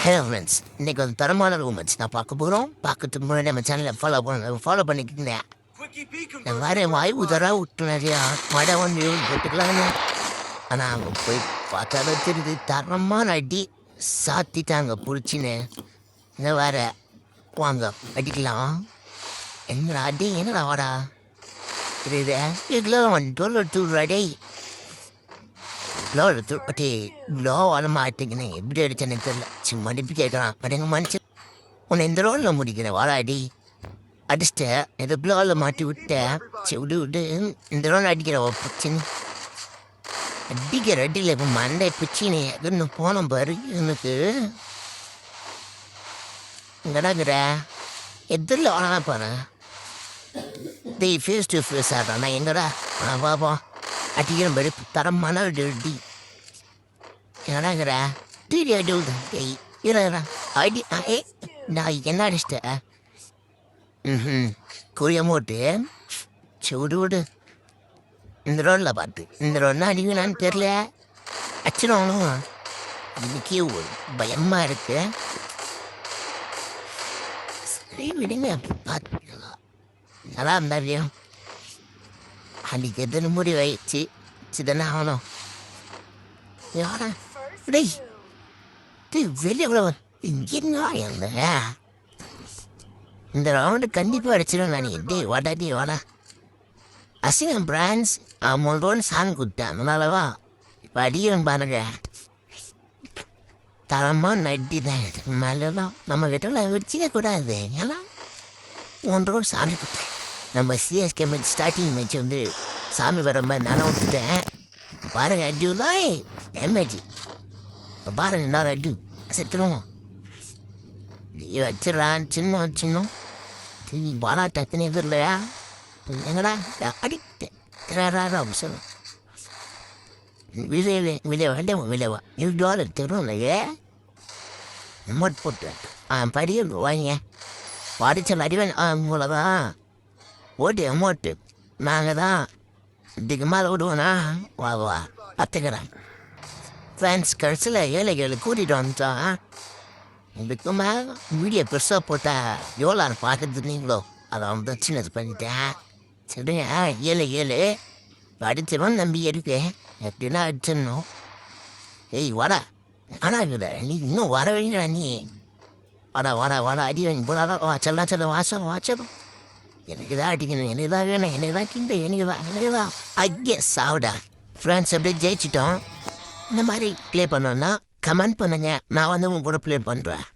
Hello friends, இன்னைக்கு ஒரு தரமான ரூமெட்ஸ் நான் பார்க்க போகிறோம். பார்க்கறதுக்கு முன்னாடி நம்ம சேனலை ஃபாலோ பண்ணிக்கிட்டேன். நான் வேற வாய் உதரா விட்டு நிறையா மழை வந்து போட்டுக்கலான்னு. ஆனால் அங்கே போய் பார்த்தாலும் தெரியுது தரமான அடி சாத்திட்டாங்க பிடிச்சின்னு. இந்த வேற வாங்க அடிக்கலாம். என்னடா அடி என்னடா வாடா தெரியுது இதெல்லாம் டே இவ்வளோ வர மாட்டேங்கண்ணே எப்படி அடிச்சேன்னு தெரியல. சும்மா அனுப்பி கேட்கலாம் படங்க மனுஷன் உன்னை இந்த ரோலில் முடிக்கிறேன் வாடாடி அடிச்சிட்டேன். எது ப்ளோவில் மாட்டி விட்டேன். சரி விடு இந்த ரோல் அடிக்கிற பிரச்சனை அடிக்கிற அடியில் இப்போ மண்டை பிச்சினே அதுன்னு போனோம் பாரு. எனக்கு இங்கடாங்கிற எதிரில் வாழா பாரு ஃபேஸ் டு ஃபேஸ் ஆடுறான். எங்கடா பாப்பா அடிக்கிற மாதிரி தரமான அடி என்னடாங்கிற டிடி அடி அடி ஏ நான் என்ன அடிச்சிட்டேன். குறியமோட்டு சூடு விடு இந்த ரோடில் பார்த்து இந்த ரோட்னா அடிக்கலான்னு தெரில அச்சிடணும். இன்னைக்கு ஒரு பயமாக இருக்கு. சரி விடுங்க பார்த்து நல்லா இருந்தாரியும் அன்றைக்கி எத்தனை முடி வயிடுச்சு சிதனா ஆகணும். யாரா டேய் வெளியே எவ்வளோ இங்கே இந்த ரவுண்டு கண்டிப்பாக அடிச்சிடும். நான் வாடா அசிங்கம் பிரான்ஸ் 3 ரவுண்டு சாமி கொடுத்தேன். அதனாலவா இப்போ அடிக்கிறேன் பாருங்க. தரமாக நட்டி தான் மேலாம் நம்ம கிட்ட வச்சுக்க கூடாது. ஏன்னா 1 ரவுண்டு சாமி கொடுத்தேன். நம்ம சிஎஸ்கே மேட்ச் ஸ்டார்டிங் மேட்ச் வந்து சாமி வர மாதிரி நானும் விட்டுட்டேன். பாருங்க அடிலாம் டேமேஜ் பாருங்க இன்னொரு அடி செத்துருவோம். வச்சிடறான் சின்ன பாலா டக்குன்னு எதுவும் இல்லையா எங்கடா அடித்தேன் சொல்லும் விளைவா $1 தரும் இல்லையே அமௌண்ட் போட்டு படிய வாங்க படிச்சல் அடிவன் இவ்வளோதான் ஓட்டு அமௌண்ட்டு நாங்கள் தான் இதுக்கு மேலே விடுவோண்ணா வா பார்த்துக்கிறேன். ஃப்ரெண்ட்ஸ் கடைசியில் ஏழைகளை கூட்டிகிட்டு வந்துட்டான். இதுக்கு மேலே வீடியோ பெருசாக போட்டால் எவ்வளோ பார்க்குறது நீங்களோ அதை வந்து சின்னது பண்ணிட்டேன். சரிங்க ஏழு அடிச்சிடும் நம்பி இருக்கேன். எப்படின்னா அடிச்சிடணும். ஏய் வாடா ஆனால் இருக்குதா நீ இன்னும் வர வேண்டிய நீ வாடா அடி வாங்கி போடாதான் செல்ல வாசம் எனக்கு தான் அடிக்கணும். எனக்கு தான் வேணும். எனக்கு தான் கிண்ட எனக்கு தான் ஐயா சாவிடா. ஃப்ரெண்ட்ஸ் அப்படியே ஜெயிச்சிட்டோம். இந்த மாதிரி ப்ளே பண்ணோன்னா கமெண்ட் பண்ணுங்க. நான் வந்து உங்க கூட ப்ளே பண்ணுறேன்.